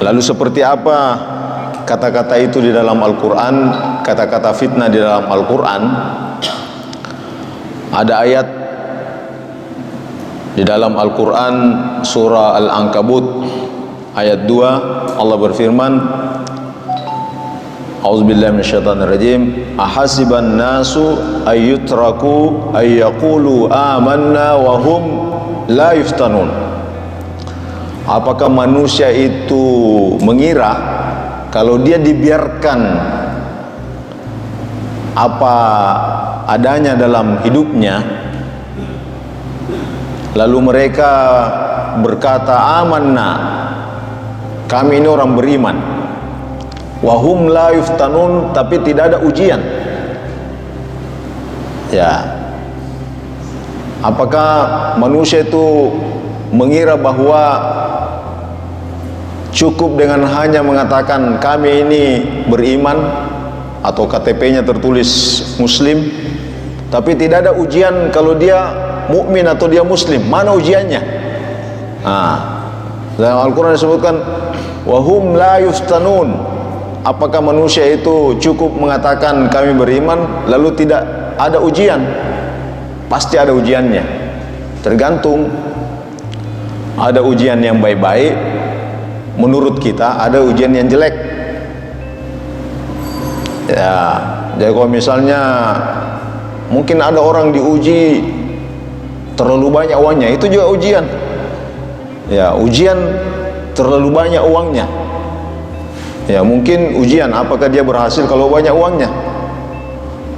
Lalu seperti apa kata-kata itu di dalam Al-Quran, kata-kata fitnah di dalam Al-Quran? Ada ayat di dalam Al-Quran surah Al-Ankabut ayat 2, Allah berfirman, A'udzubillahi minasyaitonirrajim, ahasiban nasu ayyutraku ayyaqulu amanna wa hum la yuftanun. Apakah manusia itu mengira kalau dia dibiarkan apa adanya dalam hidupnya, lalu mereka berkata amanna, kami ini orang beriman, wahum la yuftanun, tapi tidak ada ujian. Ya, apakah manusia itu mengira bahwa cukup dengan hanya mengatakan kami ini beriman atau KTP-nya tertulis muslim, tapi tidak ada ujian kalau dia mukmin atau dia muslim? Mana ujiannya? Dalam Al-Quran disebutkan wahum la yuftanun. Apakah manusia itu cukup mengatakan kami beriman lalu tidak ada ujian? Pasti ada ujiannya. Tergantung. Ada ujian yang baik-baik menurut kita, ada ujian yang jelek. Ya, jadi kalau misalnya mungkin ada orang diuji terlalu banyak uangnya, itu juga ujian. Ya, ujian terlalu banyak uangnya. Ya, mungkin ujian apakah dia berhasil kalau banyak uangnya.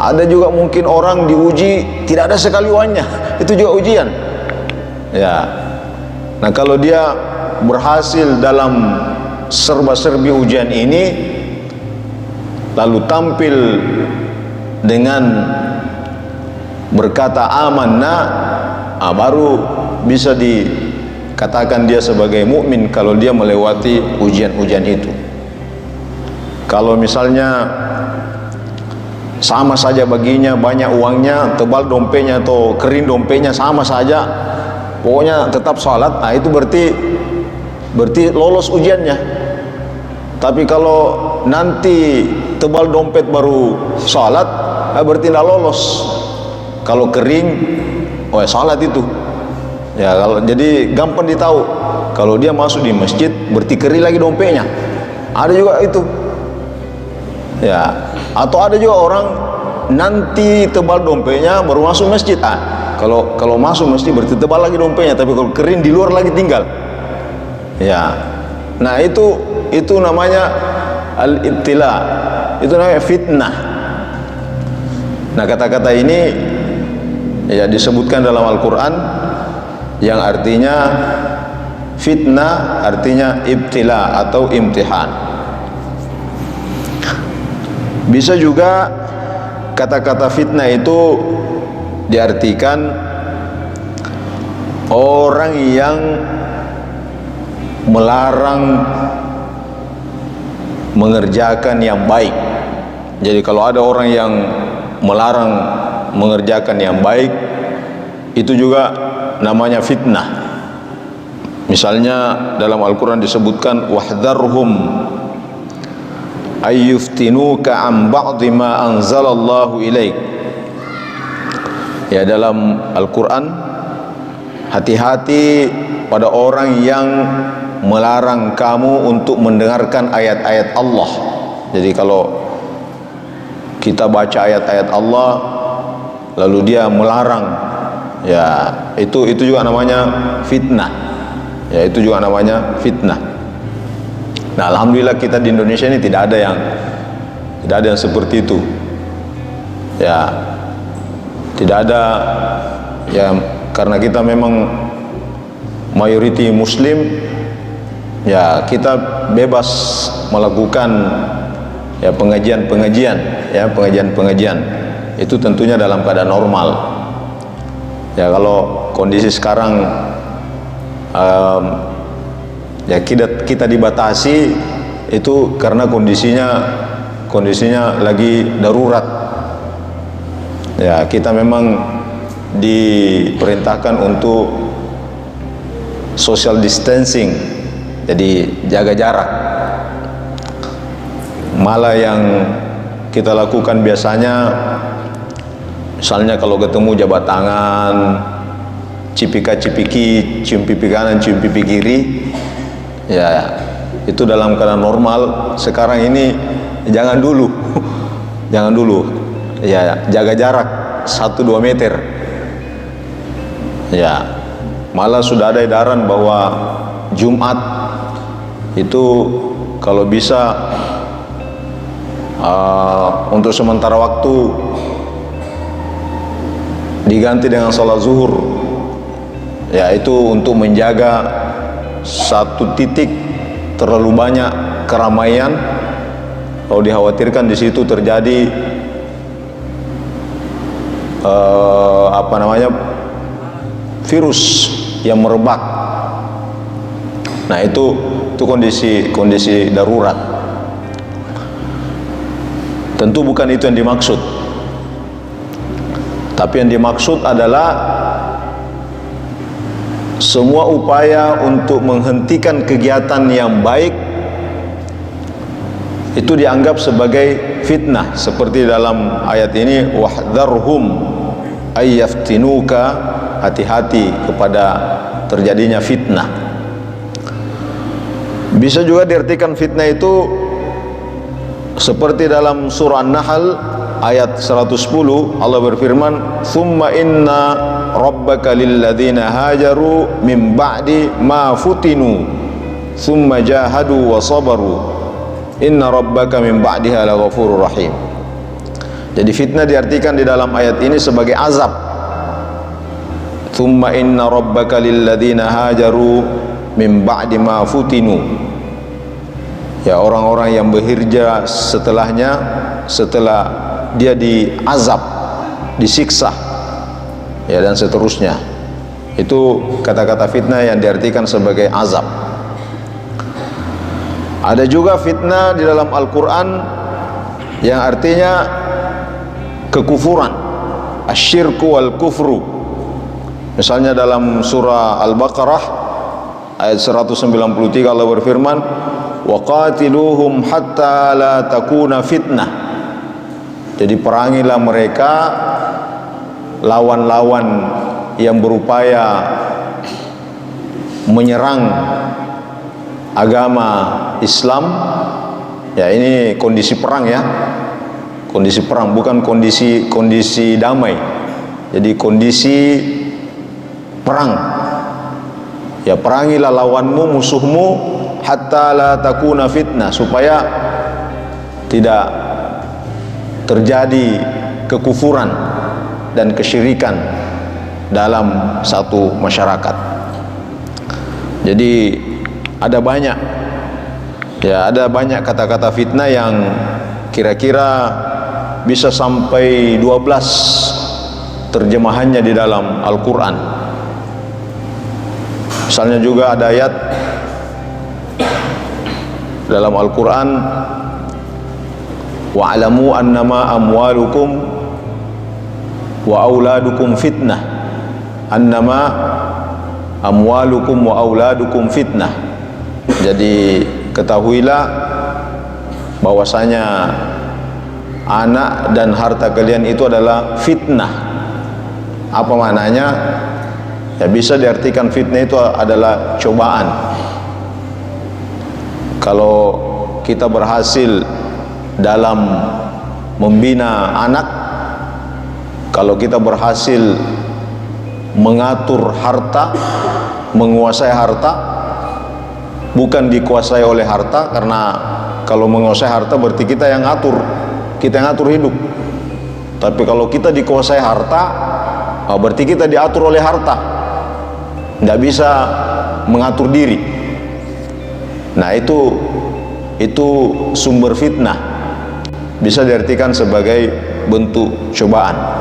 Ada juga mungkin orang diuji tidak ada sekali uangnya, itu juga ujian. Ya. Nah, kalau dia berhasil dalam serba-serbi ujian ini, lalu tampil dengan berkata amanna, baru bisa dikatakan dia sebagai mukmin kalau dia melewati ujian-ujian itu. Kalau misalnya sama saja baginya, banyak uangnya, tebal dompetnya atau kering dompetnya, sama saja, pokoknya tetap sholat, itu berarti lolos ujiannya. Tapi kalau nanti tebal dompet baru sholat, berarti tidak lolos. Kalau kering, sholat itu. Ya, kalau jadi gampang ditahu. Kalau dia masuk di masjid, berarti kering lagi dompetnya. Ada juga itu. Ya, atau ada juga orang nanti tebal dompetnya baru masuk masjid. Kalau masuk masjid berarti tebal lagi dompetnya, tapi kalau kering di luar lagi tinggal. Ya, nah itu namanya al-ibtila, itu namanya fitnah. Nah, kata-kata ini ya disebutkan dalam Al-Quran yang artinya fitnah, artinya ibtila atau imtihan. Bisa juga kata-kata fitnah itu diartikan orang yang melarang mengerjakan yang baik. Jadi kalau ada orang yang melarang mengerjakan yang baik, itu juga namanya fitnah. Misalnya dalam Al-Quran disebutkan wahdharhum ayyuftinuka an ba'di ma anzalallahu ilaik. Ya, dalam Al-Quran, hati-hati pada orang yang melarang kamu untuk mendengarkan ayat-ayat Allah. Jadi kalau kita baca ayat-ayat Allah lalu dia melarang, ya itu juga namanya fitnah. Ya, itu juga namanya fitnah. Nah, alhamdulillah kita di Indonesia ini tidak ada yang seperti itu. Ya, tidak ada, ya, karena kita memang mayoriti muslim, ya kita bebas melakukan ya pengajian itu tentunya dalam keadaan normal. Ya, kalau kondisi sekarang ya kita dibatasi itu karena kondisinya lagi darurat. Ya, kita memang diperintahkan untuk social distancing, jadi jaga jarak. Malah yang kita lakukan biasanya, misalnya kalau ketemu jabat tangan, cipika-cipiki, cium pipi kanan, cium pipi kiri, ya itu dalam keadaan normal. Sekarang ini jangan dulu jangan dulu, ya jaga jarak 1-2 meter. Ya, malah sudah ada edaran bahwa Jumat itu kalau bisa untuk sementara waktu diganti dengan sholat zuhur, yaitu untuk menjaga satu titik terlalu banyak keramaian. Kalau dikhawatirkan di situ terjadi virus yang merebak. Nah itu kondisi darurat. Tentu bukan itu yang dimaksud, tapi yang dimaksud adalah semua upaya untuk menghentikan kegiatan yang baik itu dianggap sebagai fitnah, seperti dalam ayat ini, wahdharhum ayyaftinuka, hati-hati kepada terjadinya fitnah. Bisa juga diartikan fitnah itu seperti dalam surah An-Nahl ayat 110, Allah berfirman, "Tsumma inna rabbaka lilladzina hajaru min ba'di ma futinu tsumma jahadu wa sabaru inna rabbaka min ba'diha laghafurur rahim." Jadi fitnah diartikan di dalam ayat ini sebagai azab. "Tsumma inna rabbaka lilladzina hajaru min ba'di ma futinu." Ya, orang-orang yang berhijrah setelahnya, setelah dia diazab, disiksa, ya dan seterusnya. Itu kata-kata fitnah yang diartikan sebagai azab. Ada juga fitnah di dalam Al-Quran yang artinya kekufuran, asyirku wal kufru. Misalnya dalam surah Al-Baqarah ayat 193, Allah berfirman, waqatiluhum hatta la takuna fitnah. Jadi perangilah mereka, lawan-lawan yang berupaya menyerang agama Islam. Ya, ini kondisi perang ya, kondisi perang, bukan kondisi damai. Jadi kondisi perang. Ya, perangilah lawanmu, musuhmu, hatta la takuna fitnah, supaya tidak terjadi kekufuran dan kesyirikan dalam satu masyarakat. Jadi ada banyak, ya ada banyak kata-kata fitnah yang kira-kira bisa sampai 12 terjemahannya di dalam Al-Quran. Misalnya juga ada ayat dalam Al-Quran, wa'alamu annama amwalukum wa auladukum fitnah, annama amwalukum wa auladukum fitnah. Jadi ketahuilah bahwasanya anak dan harta kalian itu adalah fitnah. Apa maknanya? Ya, bisa diartikan fitnah itu adalah cobaan. Kalau kita berhasil dalam membina anak, kalau kita berhasil mengatur harta, menguasai harta, bukan dikuasai oleh harta, karena kalau menguasai harta berarti kita yang ngatur, kita yang ngatur hidup. Tapi kalau kita dikuasai harta, berarti kita diatur oleh harta, tidak bisa mengatur diri. Nah itu sumber fitnah, bisa diartikan sebagai bentuk cobaan.